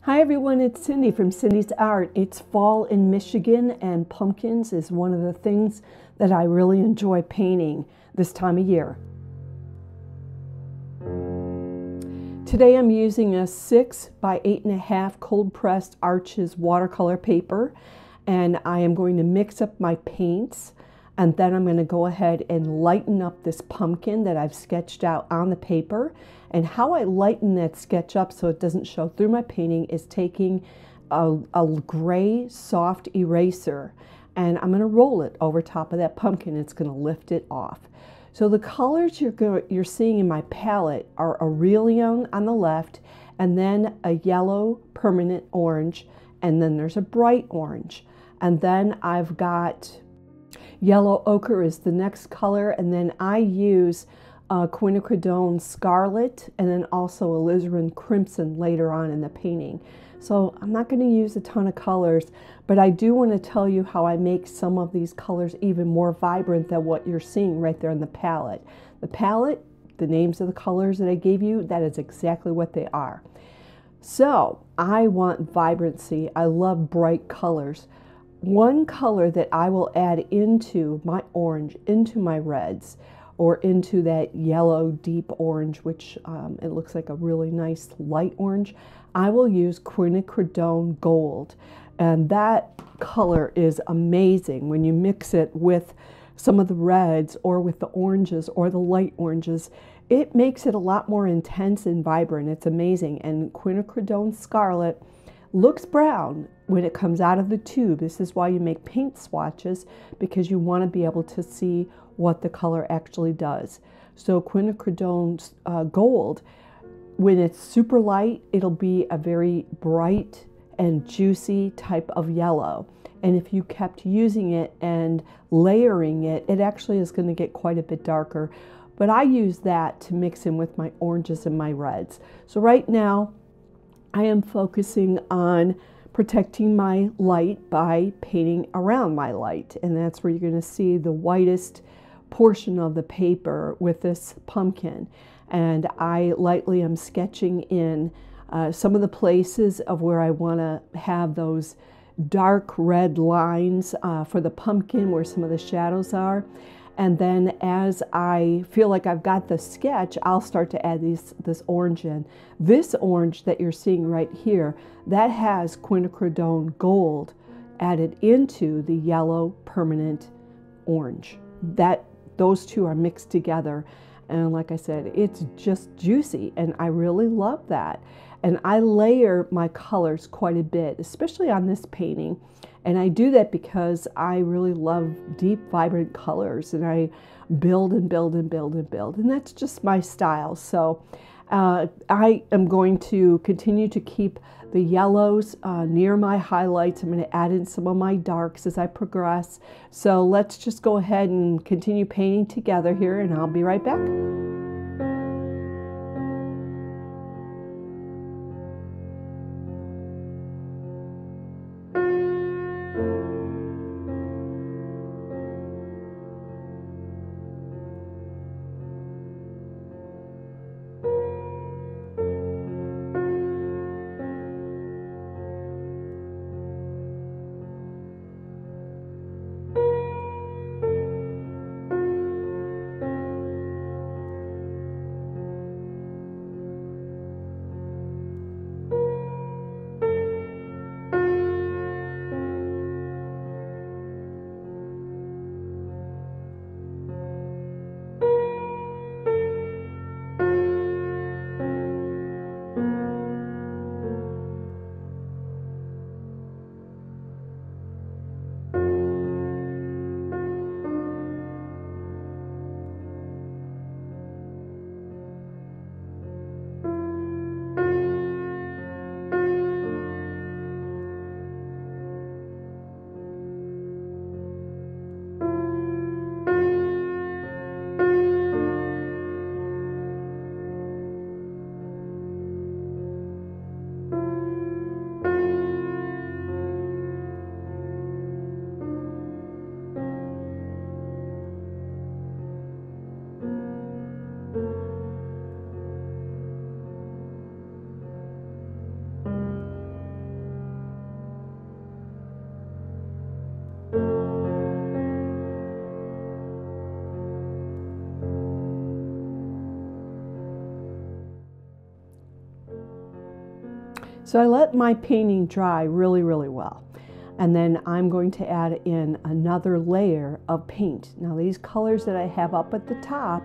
Hi everyone, it's Cindy from Cindy's Art. It's fall in Michigan and pumpkins is one of the things that I really enjoy painting this time of year. Today I'm using a 6 by 8.5 cold pressed Arches watercolor paper, and I am going to mix up my paints, and then I'm going to go ahead and lighten up this pumpkin that I've sketched out on the paper. And how I lighten that sketch up so it doesn't show through my painting is taking a gray soft eraser, and I'm going to roll it over top of that pumpkin. It's going to lift it off. So the colors you're seeing in my palette are Aurelian on the left, and then a yellow permanent orange, and then there's a bright orange. And then I've got yellow ochre is the next color, and then I use Quin scarlet and then also alizarin crimson later on in the painting. So I'm not going to use a ton of colors, but I do want to tell you how I make some of these colors even more vibrant than what you're seeing right there in the palette. The palette, the names of the colors that I gave you, that is exactly what they are. So I want vibrancy. I love bright colors. One color that I will add into my orange, into my reds, or into that yellow deep orange, which it looks like a really nice light orange, I will use quinacridone gold. And that color is amazing when you mix it with some of the reds or with the oranges or the light oranges. It makes it a lot more intense and vibrant. It's amazing. And quinacridone scarlet looks brown when it comes out of the tube. This is why you make paint swatches, because you want to be able to see what the color actually does. So quinacridone gold, when it's super light, it'll be a very bright and juicy type of yellow. And if you kept using it and layering it, it actually is going to get quite a bit darker. But I use that to mix in with my oranges and my reds. So right now, I am focusing on protecting my light by painting around my light. And that's where you're going to see the whitest portion of the paper with this pumpkin. And I lightly am sketching in some of the places of where I want to have those dark red lines for the pumpkin where some of the shadows are. And then as I feel like I've got the sketch, I'll start to add this orange in. This orange that you're seeing right here, that has quinacridone gold added into the yellow permanent orange. Those two are mixed together. And like I said, it's just juicy, and I really love that. And I layer my colors quite a bit, especially on this painting. And I do that because I really love deep, vibrant colors, and I build and build and build and build. And that's just my style. So I am going to continue to keep the yellows near my highlights. I'm going to add in some of my darks as I progress. So let's just go ahead and continue painting together here, and I'll be right back. So I let my painting dry really, really well. And then I'm going to add in another layer of paint. Now these colors that I have up at the top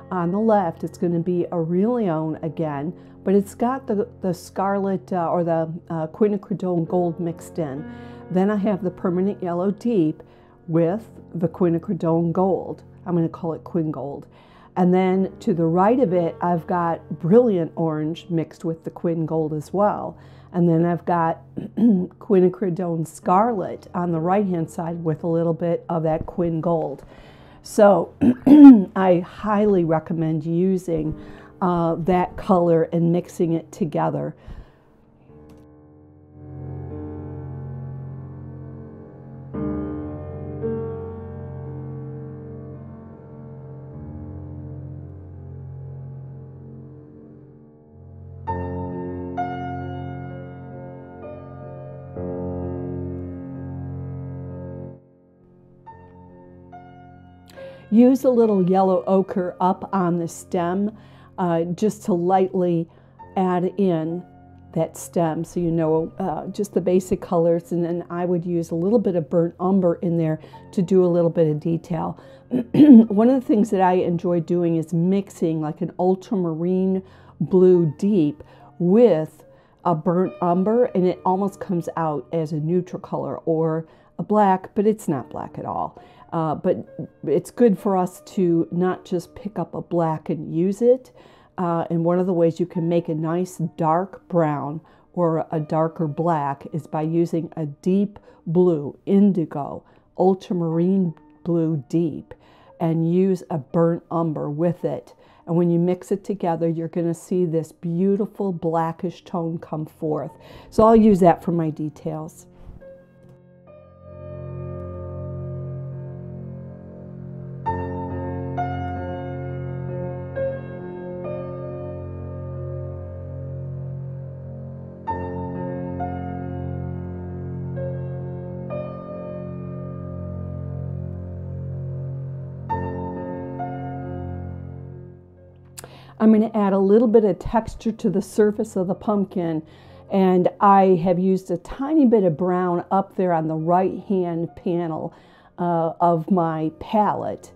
on the left, it's going to be Aurelion again, but it's got the scarlet or the quinacridone gold mixed in. Then I have the permanent yellow deep with the quinacridone gold. I'm going to call it Quin Gold. And then to the right of it, I've got brilliant orange mixed with the Quin Gold as well. And then I've got quinacridone scarlet on the right-hand side with a little bit of that Quin Gold. So I highly recommend using that color and mixing it together. Use a little yellow ochre up on the stem just to lightly add in that stem, so you know just the basic colors, and then I would use a little bit of burnt umber in there to do a little bit of detail. One of the things that I enjoy doing is mixing like an ultramarine blue deep with a burnt umber, and it almost comes out as a neutral color or a black, but it's not black at all. But it's good for us to not just pick up a black and use it. And one of the ways you can make a nice dark brown or a darker black is by using a deep blue, indigo, ultramarine blue deep, and use a burnt umber with it. And when you mix it together, you're going to see this beautiful blackish tone come forth. So I'll use that for my details. I'm going to add a little bit of texture to the surface of the pumpkin, and I have used a tiny bit of brown up there on the right hand panel of my palette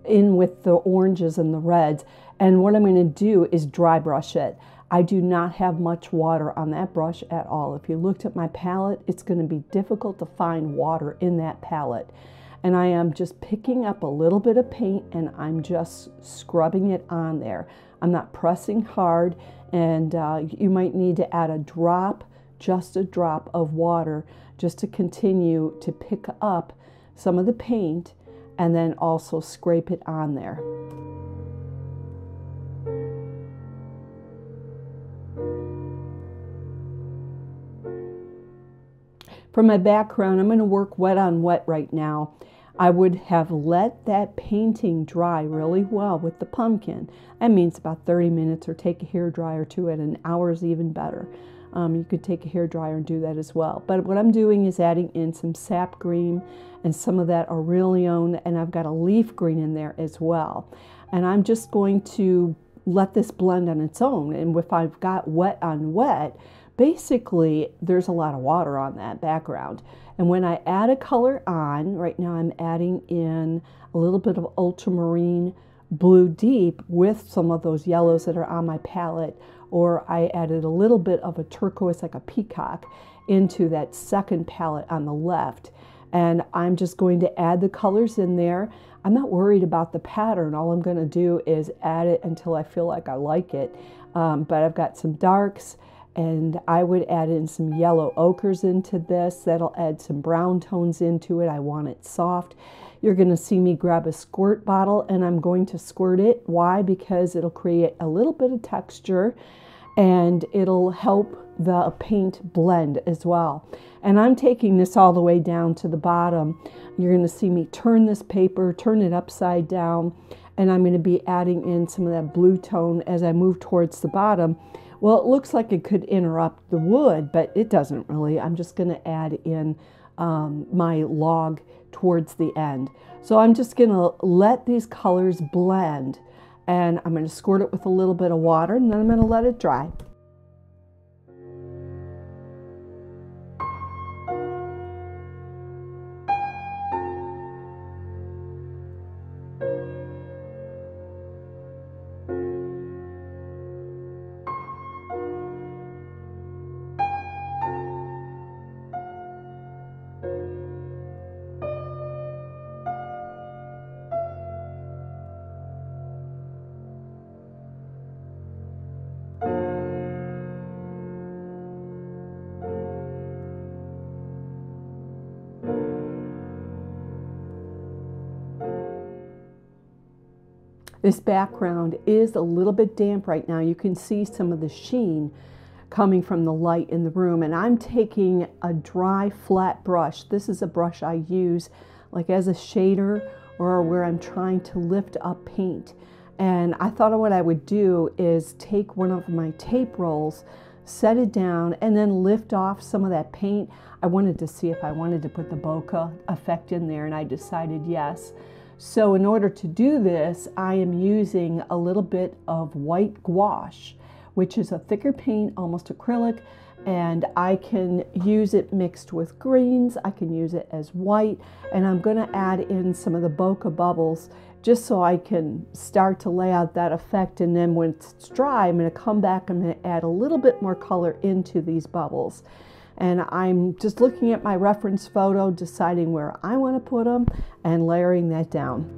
in with the oranges and the reds. And what I'm going to do is dry brush it. I do not have much water on that brush at all. If you looked at my palette, it's going to be difficult to find water in that palette. And I am just picking up a little bit of paint and I'm just scrubbing it on there. I'm not pressing hard, and you might need to add a drop, just a drop of water, just to continue to pick up some of the paint and then also scrape it on there. For my background, I'm going to work wet on wet right now. I would have let that painting dry really well with the pumpkin. That means about 30 minutes, or take a hairdryer to it. An hour is even better. You could take a hairdryer and do that as well. But what I'm doing is adding in some sap green and some of that Aurelion, and I've got a leaf green in there as well. And I'm just going to let this blend on its own. And if I've got wet on wet, basically there's a lot of water on that background. And when I add a color on, right now I'm adding in a little bit of ultramarine blue deep with some of those yellows that are on my palette, or I added a little bit of a turquoise like a peacock into that second palette on the left. And I'm just going to add the colors in there. I'm not worried about the pattern. All I'm going to do is add it until I feel like I like it. But I've got some darks, and I would add in some yellow ochres into this. That'll add some brown tones into it. I want it soft. You're going to see me grab a squirt bottle, and I'm going to squirt it. Why? Because it'll create a little bit of texture, and it'll help the paint blend as well. And I'm taking this all the way down to the bottom. You're going to see me turn this paper, turn it upside down, and I'm going to be adding in some of that blue tone as I move towards the bottom. Well, it looks like it could interrupt the wood, but it doesn't really. I'm just going to add in my log towards the end. So I'm just going to let these colors blend, and I'm going to squirt it with a little bit of water, and then I'm going to let it dry. This background is a little bit damp right now. You can see some of the sheen coming from the light in the room, and I'm taking a dry flat brush. This is a brush I use like as a shader or where I'm trying to lift up paint. And I thought what I would do is take one of my tape rolls, set it down, and then lift off some of that paint. I wanted to see if I wanted to put the bokeh effect in there, and I decided yes. So in order to do this, I am using a little bit of white gouache, which is a thicker paint, almost acrylic, and I can use it mixed with greens. I can use it as white, and I'm going to add in some of the bokeh bubbles just so I can start to lay out that effect. And then when it's dry, I'm going to come back, I'm going to add a little bit more color into these bubbles. And I'm just looking at my reference photo, deciding where I want to put them and layering that down.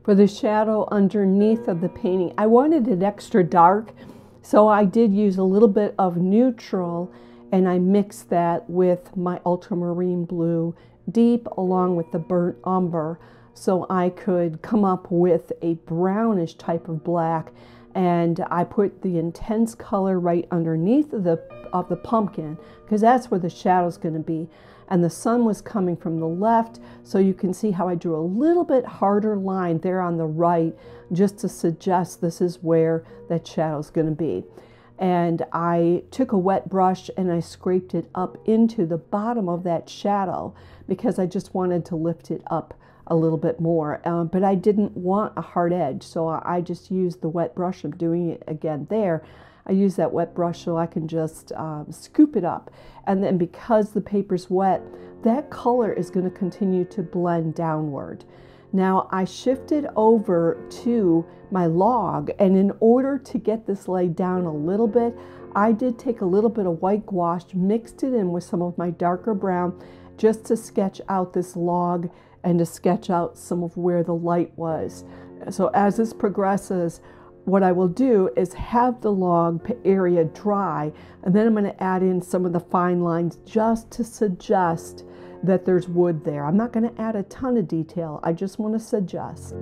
For the shadow underneath of the painting, I wanted it extra dark, so I did use a little bit of neutral, and I mixed that with my ultramarine blue deep along with the burnt umber, so I could come up with a brownish type of black. And I put the intense color right underneath of the pumpkin, because that's where the shadow's going to be. And the sun was coming from the left, so you can see how I drew a little bit harder line there on the right, just to suggest this is where that shadow's going to be. And I took a wet brush and I scraped it up into the bottom of that shadow, because I just wanted to lift it up a little bit more, but I didn't want a hard edge, so I just used the wet brush. I'm doing it again there. I use that wet brush so I can just scoop it up, and then because the paper's wet, that color is going to continue to blend downward. Now I shifted over to my log, and in order to get this laid down a little bit, I did take a little bit of white gouache, mixed it in with some of my darker brown, just to sketch out this log and to sketch out some of where the light was. So as this progresses, what I will do is have the log area dry, and then I'm going to add in some of the fine lines just to suggest that there's wood there. I'm not going to add a ton of detail. I just want to suggest.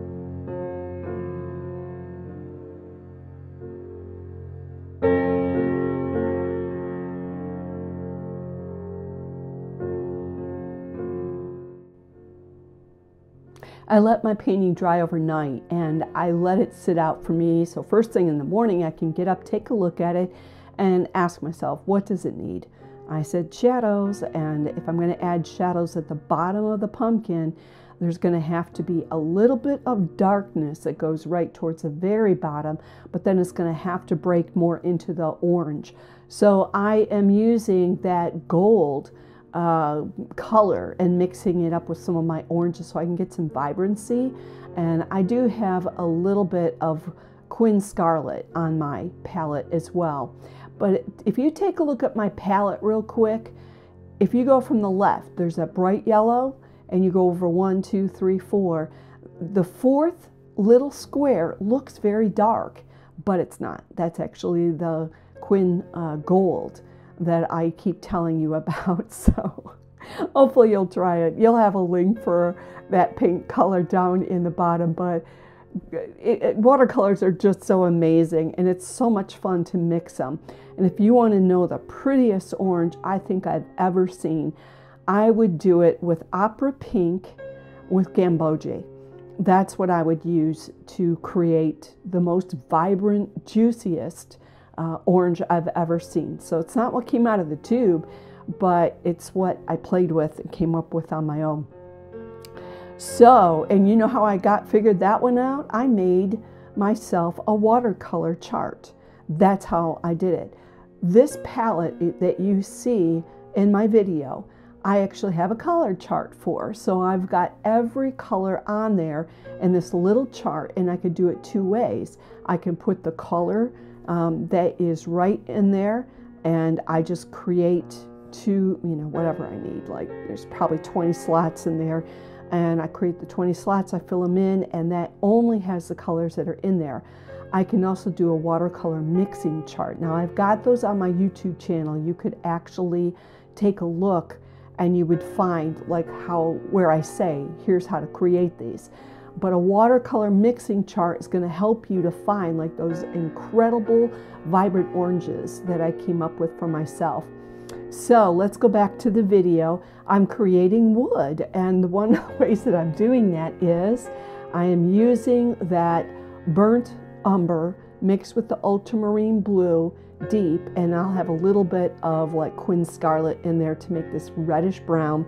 I let my painting dry overnight and I let it sit out for me. So first thing in the morning, I can get up, take a look at it, and ask myself, what does it need? I said shadows, and if I'm going to add shadows at the bottom of the pumpkin, there's going to have to be a little bit of darkness that goes right towards the very bottom, but then it's going to have to break more into the orange. So I am using that gold color and mixing it up with some of my oranges so I can get some vibrancy. And I do have a little bit of Quin Scarlet on my palette as well. But if you take a look at my palette real quick, if you go from the left, there's that bright yellow, and you go over 1, 2, 3, 4. The fourth little square looks very dark, but it's not. That's actually the Quin Gold that I keep telling you about. So hopefully you'll try it. You'll have a link for that paint color down in the bottom, but watercolors are just so amazing, and it's so much fun to mix them. And if you want to know the prettiest orange I think I've ever seen, I would do it with Opera Pink with Gamboge. That's what I would use to create the most vibrant, juiciest orange I've ever seen. So it's not what came out of the tube, but it's what I played with and came up with on my own. So, and you know how I figured that one out? I made myself a watercolor chart. That's how I did it. This palette that you see in my video, I actually have a color chart for. So I've got every color on there in this little chart, and I could do it two ways. I can put the color that is right in there, and I just create two, whatever I need. Like there's probably 20 slots in there, and I create the 20 slots, I fill them in, and that only has the colors that are in there. I can also do a watercolor mixing chart. Now I've got those on my YouTube channel. You could actually take a look and you would find like where I say, here's how to create these. But a watercolor mixing chart is going to help you to find like those incredible vibrant oranges that I came up with for myself. So let's go back to the video. I'm creating wood, and one of the ways that I'm doing that is I am using that burnt umber mixed with the ultramarine blue deep, and I'll have a little bit of like Quin Scarlet in there to make this reddish brown.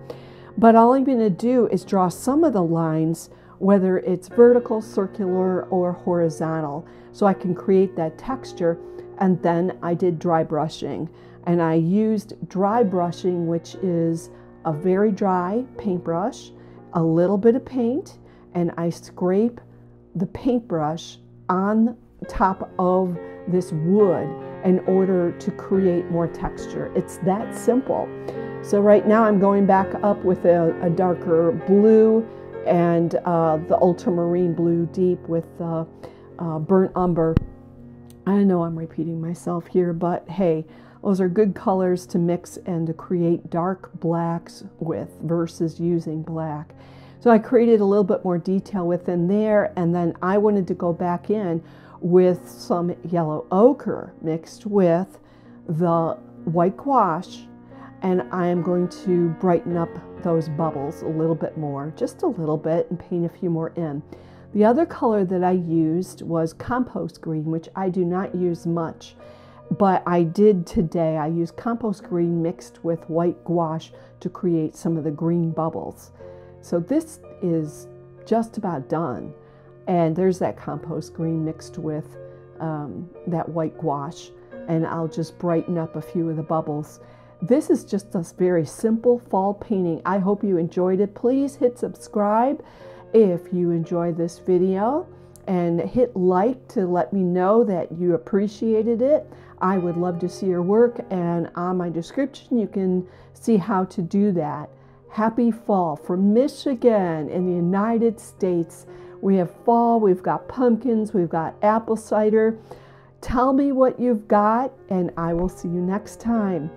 But all I'm going to do is draw some of the lines, whether it's vertical, circular, or horizontal, so I can create that texture. And then I did dry brushing, and I used dry brushing, which is a very dry paintbrush, a little bit of paint, and I scrape the paintbrush on top of this wood in order to create more texture. It's that simple. So right now I'm going back up with a darker blue and the ultramarine blue deep with burnt umber. I know I'm repeating myself here, but hey, those are good colors to mix and to create dark blacks with versus using black. So I created a little bit more detail within there, and then I wanted to go back in with some yellow ochre mixed with the white gouache, and I am going to brighten up those bubbles a little bit more, just a little bit, and paint a few more in. The other color that I used was compost green, which I do not use much, but I did today. I used compost green mixed with white gouache to create some of the green bubbles. So this is just about done. And there's that compost green mixed with that white gouache, and I'll just brighten up a few of the bubbles. This is just a very simple fall painting. I hope you enjoyed it. Please hit subscribe if you enjoyed this video, and hit like to let me know that you appreciated it. I would love to see your work, and on my description you can see how to do that. Happy fall from Michigan in the United States, We have fall, we've got pumpkins, we've got apple cider. Tell me what you've got, and I will see you next time.